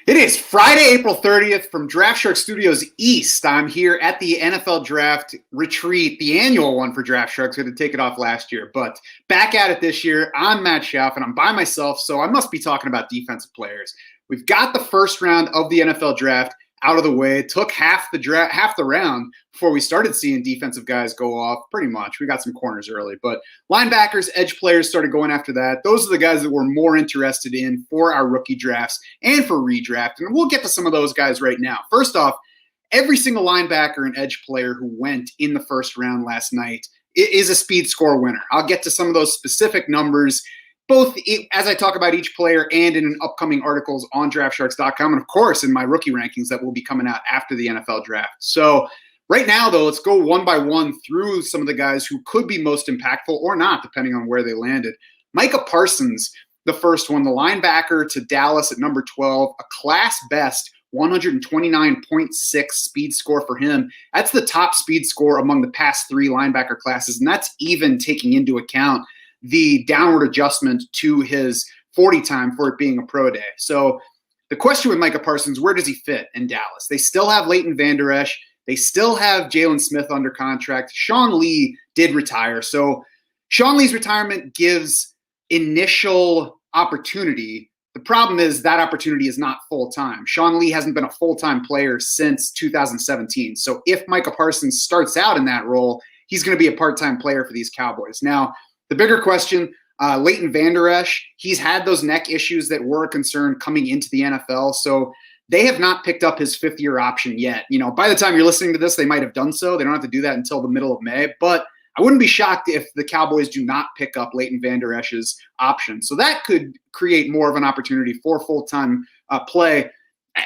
It is Friday, April 30th from Draft Shark Studios East. I'm here at the NFL Draft Retreat, the annual one for Draft Sharks. We had to take it off last year, but back at it this year. I'm Matt Schaff, and I'm by myself, so I must be talking about defensive players. We've got the first round of the NFL Draft out of the way. It took half the round before we started seeing defensive guys go off, pretty much. We got some corners early, but linebackers, edge players started going after that. Those are the guys that we're more interested in for our rookie drafts and for redraft, and we'll get to some of those guys right now. First off, every single linebacker and edge player who went in the first round last night is a speed score winner. I'll get to some of those specific numbers both as I talk about each player and in upcoming articles on DraftSharks.com, and of course in my rookie rankings that will be coming out after the NFL draft. So right now, though, let's go one by one through some of the guys who could be most impactful or not, depending on where they landed. Micah Parsons, the first one, the linebacker to Dallas at number 12, a class best 129.6 speed score for him. That's the top speed score among the past three linebacker classes, and that's even taking into account the downward adjustment to his 40 time for it being a pro day. So the question with Micah Parsons, where does he fit in Dallas? They still have Leighton Vander Esch. They still have Jalen Smith under contract. Sean Lee did retire. So Sean Lee's retirement gives initial opportunity. The problem is that opportunity is not full-time. Sean Lee hasn't been a full-time player since 2017. So if Micah Parsons starts out in that role, he's going to be a part-time player for these Cowboys. Now, the bigger question, Leighton Vander Esch, he's had those neck issues that were a concern coming into the NFL. So they have not picked up his fifth-year option yet. You know, by the time you're listening to this, they might have done so. They don't have to do that until the middle of May. But I wouldn't be shocked if the Cowboys do not pick up Leighton Vander Esch's option. So that could create more of an opportunity for full-time play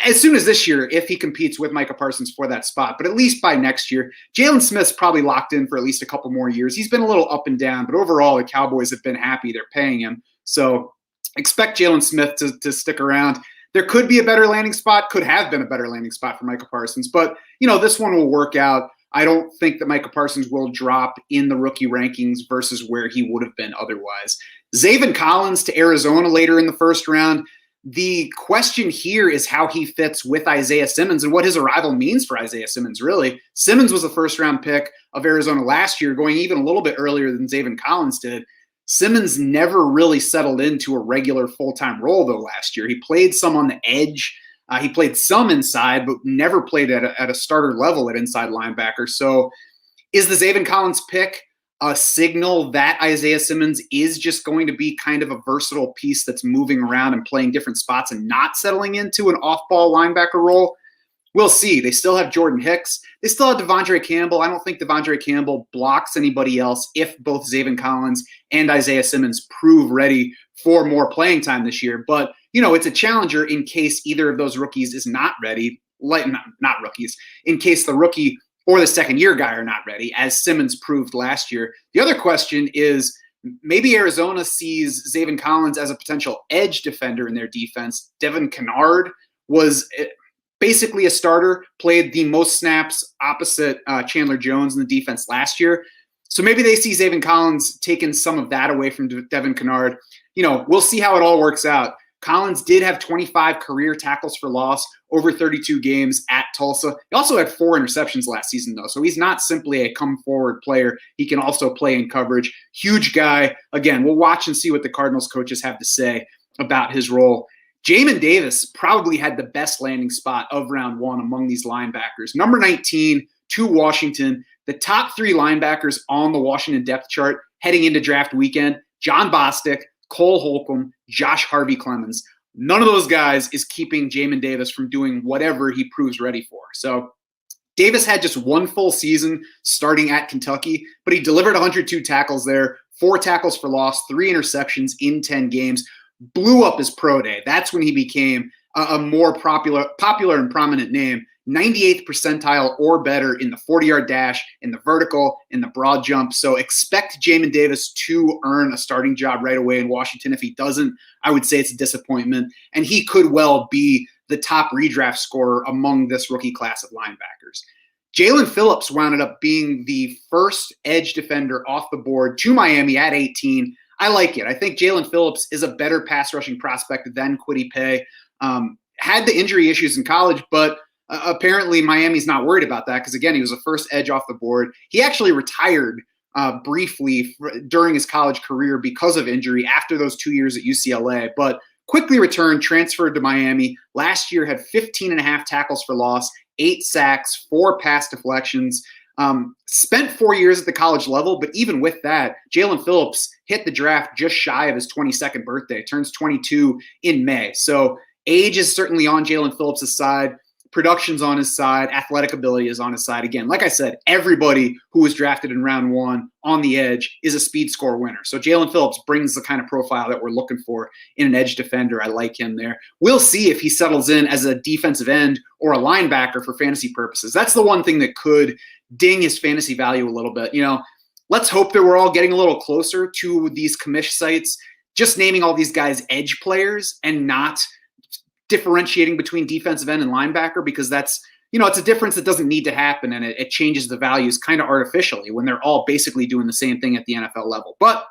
as soon as this year if he competes with Micah Parsons for that spot. But at least by next year, Jalen Smith's probably locked in for at least a couple more years. He's been a little up and down, but overall the Cowboys have been happy. They're paying him. So expect Jalen Smith to stick around. There could be a better landing spot, could have been a better landing spot for Micah Parsons. But, you know, this one will work out. I don't think that Micah Parsons will drop in the rookie rankings versus where he would have been otherwise. Zaven Collins to Arizona later in the first round. The question here is how he fits with Isaiah Simmons and what his arrival means for Isaiah Simmons, really. Simmons was the first-round pick of Arizona last year, going even a little bit earlier than Zaven Collins did. Simmons never really settled into a regular full-time role, though, last year. He played some on the edge. He played some inside, but never played at a starter level at inside linebacker. So is the Zaven Collins pick a signal that Isaiah Simmons is just going to be kind of a versatile piece that's moving around and playing different spots and not settling into an off-ball linebacker role? We'll see. They still have Jordan Hicks. They still have Devondre Campbell. I don't think Devondre Campbell blocks anybody else if both Zaven Collins and Isaiah Simmons prove ready for more playing time this year. But, you know, it's a challenger in case either of those rookies is not ready. Not rookies. In case the rookie or the second-year guy are not ready, as Simmons proved last year. The other question is maybe Arizona sees Zaven Collins as a potential edge defender in their defense. Devin Kennard was basically a starter, played the most snaps opposite Chandler Jones in the defense last year. So maybe they see Zaven Collins taking some of that away from Devin Kennard. You know, we'll see how it all works out. Collins did have 25 career tackles for loss over 32 games at Tulsa. He also had 4 interceptions last season, though, so he's not simply a come-forward player. He can also play in coverage. Huge guy. Again, we'll watch and see what the Cardinals coaches have to say about his role. Jamin Davis probably had the best landing spot of round one among these linebackers. Number 19 to Washington. The top 3 linebackers on the Washington depth chart heading into draft weekend: John Bostic, Cole Holcomb, Josh Harvey-Clemens. None of those guys is keeping Jamin Davis from doing whatever he proves ready for. So Davis had just one full season starting at Kentucky, but he delivered 102 tackles there, 4 tackles for loss, 3 interceptions in 10 games, blew up his pro day. That's when he became a more popular and prominent name. 98th percentile or better in the 40-yard dash, in the vertical, in the broad jump. So expect Jamin Davis to earn a starting job right away in Washington. If he doesn't, I would say it's a disappointment. And he could well be the top redraft scorer among this rookie class of linebackers. Jaelan Phillips wound up being the first edge defender off the board to Miami at 18. I like it. I think Jaelan Phillips is a better pass rushing prospect than Kwity Paye. had the injury issues in college, but apparently Miami's not worried about that because, again, he was the first edge off the board. He actually retired briefly during his college career because of injury after those 2 years at UCLA, but quickly returned, transferred to Miami. Last year had 15 and a half tackles for loss, 8 sacks, 4 pass deflections. Spent 4 years at the college level, but even with that, Jaelan Phillips hit the draft just shy of his 22nd birthday, turns 22 in May. So age is certainly on Jaelan Phillips' side. Production's on his side. Athletic ability is on his side. Again, like I said, everybody who was drafted in round 1 on the edge is a speed score winner. So Jaelan Phillips brings the kind of profile that we're looking for in an edge defender. I like him there. We'll see if he settles in as a defensive end or a linebacker for fantasy purposes. That's the one thing that could ding his fantasy value a little bit. Let's hope that we're all getting a little closer to these commish sites, just naming all these guys edge players and not differentiating between defensive end and linebacker, because that's, it's a difference that doesn't need to happen, and it changes the values kind of artificially when they're all basically doing the same thing at the NFL level. But,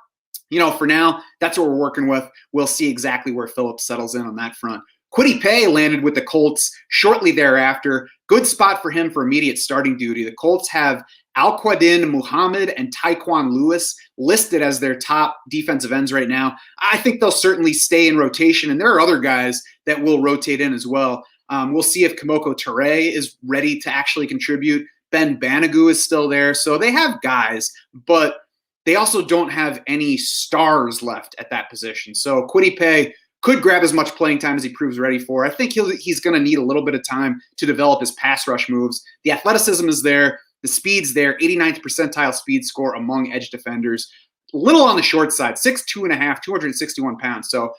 for now, that's what we're working with. We'll see exactly where Phillips settles in on that front. Kwity Paye landed with the Colts shortly thereafter. Good spot for him for immediate starting duty. The Colts have Al-Quadin Muhammad and Tyquan Lewis listed as their top defensive ends right now. I think they'll certainly stay in rotation, and there are other guys that will rotate in as well. We'll see if Kamoko Toure is ready to actually contribute. Ben Banogu is still there. So they have guys, but they also don't have any stars left at that position. So Kwity Paye could grab as much playing time as he proves ready for. I think he's going to need a little bit of time to develop his pass rush moves. The athleticism is there. The speed's there. 89th percentile speed score among edge defenders. A little on the short side, 6'2 and a half, 261 pounds. So,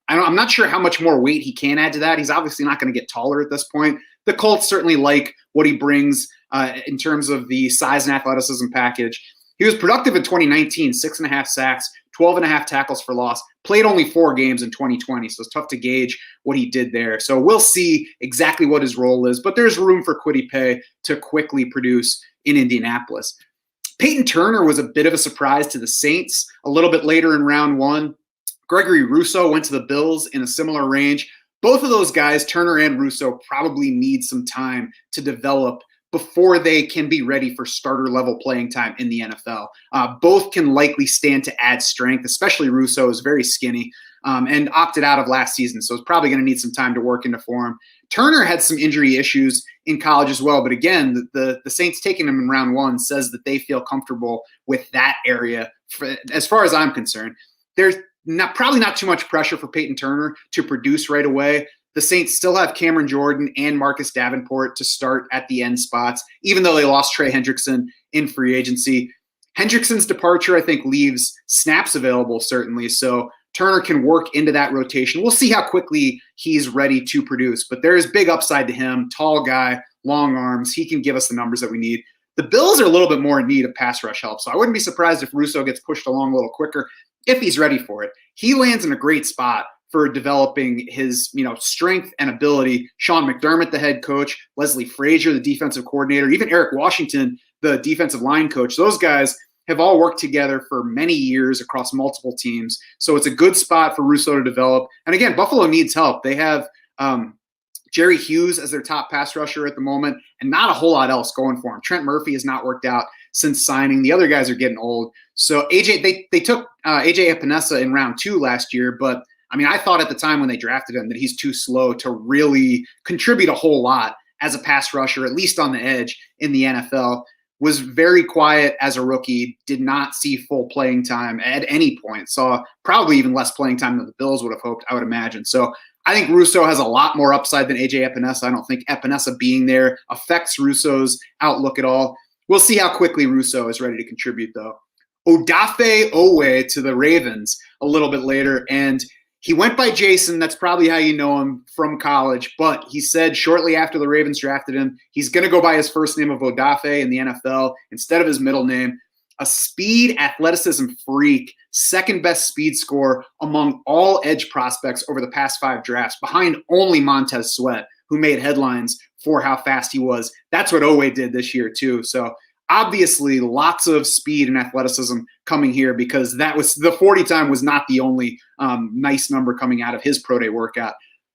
I'm not sure how much more weight he can add to that. He's obviously not going to get taller at this point. The Colts certainly like what he brings in terms of the size and athleticism package. He was productive in 2019, 6.5 sacks, 12.5 tackles for loss, played only 4 games in 2020, so it's tough to gauge what he did there. So we'll see exactly what his role is, but there's room for Kwity Paye to quickly produce in Indianapolis. Peyton Turner was a bit of a surprise to the Saints a little bit later in round 1. Gregory Rousseau went to the Bills in a similar range. Both of those guys, Turner and Rousseau, probably need some time to develop before they can be ready for starter-level playing time in the NFL. Both can likely stand to add strength, especially Rousseau is very skinny and opted out of last season, so it's probably going to need some time to work into form. Turner had some injury issues in college as well, but again, the Saints taking him in round 1 says that they feel comfortable with that area. As far as I'm concerned, there's probably not too much pressure for Peyton Turner to produce right away. The Saints still have Cameron Jordan and Marcus Davenport to start at the end spots, even though they lost Trey Hendrickson in free agency. Hendrickson's departure, I think, leaves snaps available, certainly, so Turner can work into that rotation. We'll see how quickly he's ready to produce, but there is big upside to him. Tall guy, long arms. He can give us the numbers that we need. The Bills are a little bit more in need of pass rush help, so I wouldn't be surprised if Rousseau gets pushed along a little quicker if he's ready for it. He lands in a great spot for developing his, strength and ability. Sean McDermott, the head coach, Leslie Frazier, the defensive coordinator, even Eric Washington, the defensive line coach. Those guys have all worked together for many years across multiple teams. So it's a good spot for Rousseau to develop. And again, Buffalo needs help. They have Jerry Hughes as their top pass rusher at the moment, and not a whole lot else going for him. Trent Murphy has not worked out since signing. The other guys are getting old. So they took AJ Epinesa in round 2 last year, but I thought at the time when they drafted him that he's too slow to really contribute a whole lot as a pass rusher, at least on the edge in the NFL. Was very quiet as a rookie, did not see full playing time at any point. Saw probably even less playing time than the Bills would have hoped, I would imagine. So I think Rousseau has a lot more upside than AJ Epinesa. I don't think Epinesa being there affects Rousseau's outlook at all. We'll see how quickly Rousseau is ready to contribute, though. Odafe Owe to the Ravens a little bit later, and he went by Jason. That's probably how you know him from college. But he said shortly after the Ravens drafted him, he's going to go by his first name of Odafe in the NFL instead of his middle name. A speed, athleticism freak, second best speed score among all edge prospects over the past 5 drafts, behind only Montez Sweat, who made headlines for how fast he was. That's what Owe did this year too. So obviously lots of speed and athleticism coming here, because that was the 40 time was not the only nice number coming out of his pro day workout.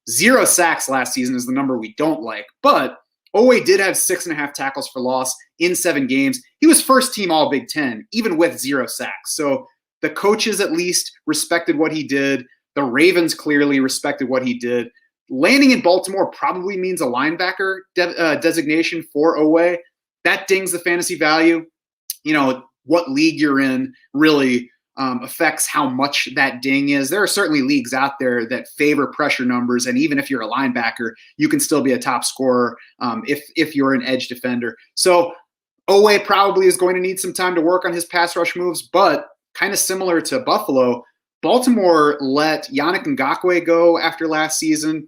0 sacks last season is the number we don't like. But Oweh did have 6.5 tackles for loss in 7 games. He was first team All Big Ten, even with 0 sacks. So the coaches at least respected what he did. The Ravens clearly respected what he did. Landing in Baltimore probably means a linebacker designation for Oweh. That dings the fantasy value. What league you're in really affects how much that ding is. There are certainly leagues out there that favor pressure numbers, and even if you're a linebacker, you can still be a top scorer if you're an edge defender. So Oweh probably is going to need some time to work on his pass rush moves, but kind of similar to Buffalo, Baltimore let Yannick Ngakoue go after last season.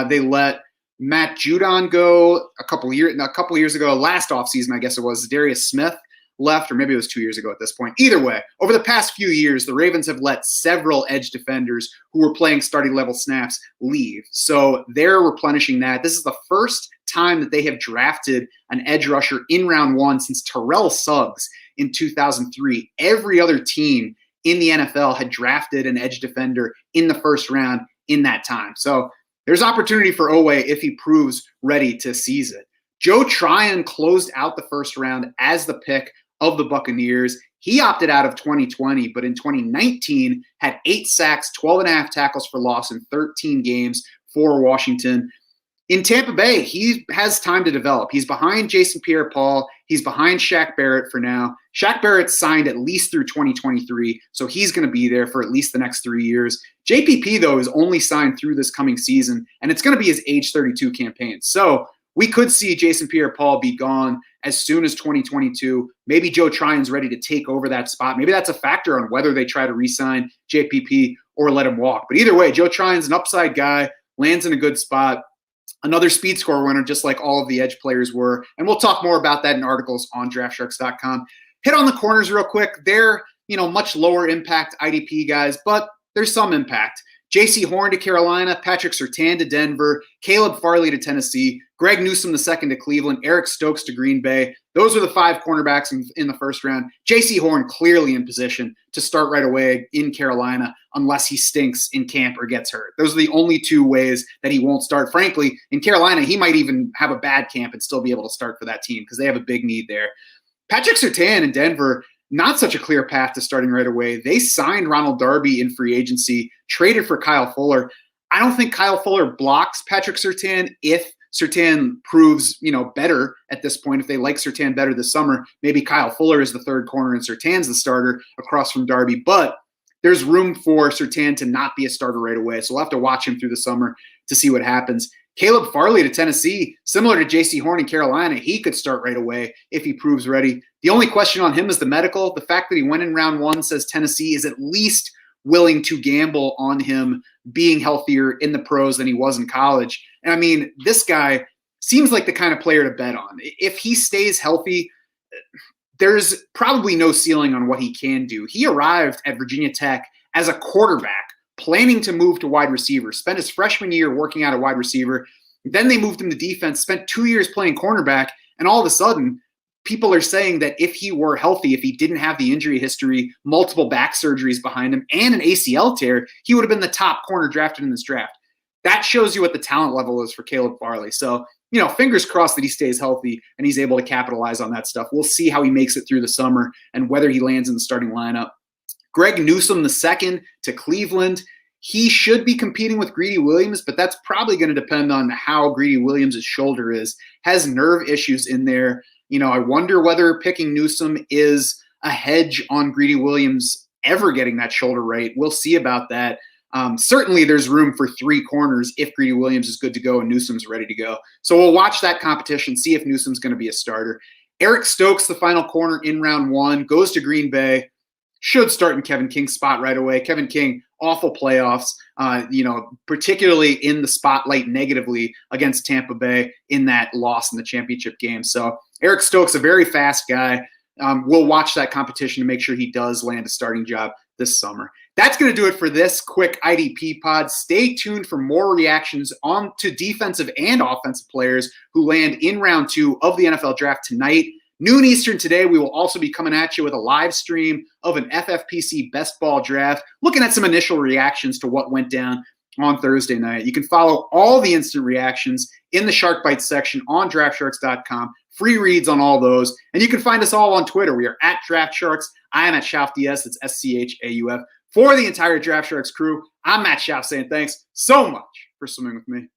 They let Matt Judon go a couple years ago. Last offseason, I guess it was, Darius Smith left, or maybe it was 2 years ago at this point. Either way, over the past few years, the Ravens have let several edge defenders who were playing starting level snaps leave. So they're replenishing that. This is the first time that they have drafted an edge rusher in round 1 since Terrell Suggs in 2003. Every other team in the NFL had drafted an edge defender in the first round in that time. So there's opportunity for Oweh if he proves ready to seize it. Joe Tryon closed out the first round as the pick of the Buccaneers. He opted out of 2020, but in 2019 had 8 sacks, 12.5 tackles for loss in 13 games for Washington. In Tampa Bay, he has time to develop. He's behind Jason Pierre-Paul. He's behind Shaq Barrett for now. Shaq Barrett's signed at least through 2023, so he's going to be there for at least the next 3 years. JPP, though, is only signed through this coming season, and it's going to be his age 32 campaign. So we could see Jason Pierre-Paul be gone as soon as 2022. Maybe Joe Tryon's ready to take over that spot. Maybe that's a factor on whether they try to re-sign JPP or let him walk. But either way, Joe Tryon's an upside guy, lands in a good spot. Another speed score winner, just like all of the edge players were. And we'll talk more about that in articles on draftsharks.com. Hit on the corners real quick. They're, much lower impact IDP guys, but there's some impact. J.C. Horn to Carolina, Patrick Surtain to Denver, Caleb Farley to Tennessee, Greg Newsome II to Cleveland, Eric Stokes to Green Bay. Those are the 5 cornerbacks in the first round. J.C. Horn clearly in position to start right away in Carolina unless he stinks in camp or gets hurt. Those are the only 2 ways that he won't start. Frankly, in Carolina, he might even have a bad camp and still be able to start for that team because they have a big need there. Patrick Surtain in Denver, not such a clear path to starting right away. They signed Ronald Darby in free agency, traded for Kyle Fuller. I don't think Kyle Fuller blocks Patrick Surtain if Surtain proves, better at this point. If they like Surtain better this summer, maybe Kyle Fuller is the third corner and Surtain's the starter across from Darby. But there's room for Surtain to not be a starter right away. So we'll have to watch him through the summer to see what happens. Caleb Farley to Tennessee, similar to J.C. Horn in Carolina, he could start right away if he proves ready. The only question on him is the medical. The fact that he went in round 1 says Tennessee is at least willing to gamble on him being healthier in the pros than he was in college. And I mean, this guy seems like the kind of player to bet on. If he stays healthy, there's probably no ceiling on what he can do. He arrived at Virginia Tech as a quarterback, planning to move to wide receiver, spent his freshman year working out at wide receiver. Then they moved him to defense, spent 2 years playing cornerback, and all of a sudden, people are saying that if he were healthy, if he didn't have the injury history, multiple back surgeries behind him, and an ACL tear, he would have been the top corner drafted in this draft. That shows you what the talent level is for Caleb Farley. So, fingers crossed that he stays healthy and he's able to capitalize on that stuff. We'll see how he makes it through the summer and whether he lands in the starting lineup. Greg Newsome II to Cleveland. He should be competing with Greedy Williams, but that's probably going to depend on how Greedy Williams' shoulder is. Has nerve issues in there. I wonder whether picking Newsome is a hedge on Greedy Williams ever getting that shoulder right. We'll see about that. Certainly there's room for 3 corners if Greedy Williams is good to go and Newsome's ready to go. So we'll watch that competition, see if Newsome's going to be a starter. Eric Stokes, the final corner in round 1, goes to Green Bay. Should start in Kevin King's spot right away. Kevin King, awful playoffs, particularly in the spotlight negatively against Tampa Bay in that loss in the championship game. So Eric Stokes, a very fast guy. We'll watch that competition to make sure he does land a starting job this summer. That's going to do it for this quick IDP pod. Stay tuned for more reactions on to defensive and offensive players who land in round 2 of the NFL draft tonight. Noon Eastern today, we will also be coming at you with a live stream of an FFPC best ball draft, looking at some initial reactions to what went down on Thursday night. You can follow all the instant reactions in the Shark Bite section on DraftSharks.com. Free reads on all those. And you can find us all on Twitter. We are at DraftSharks. I am at SchaufDS. It's SCHAUF. For the entire Draft Sharks crew, I'm Matt Schauf saying thanks so much for swimming with me.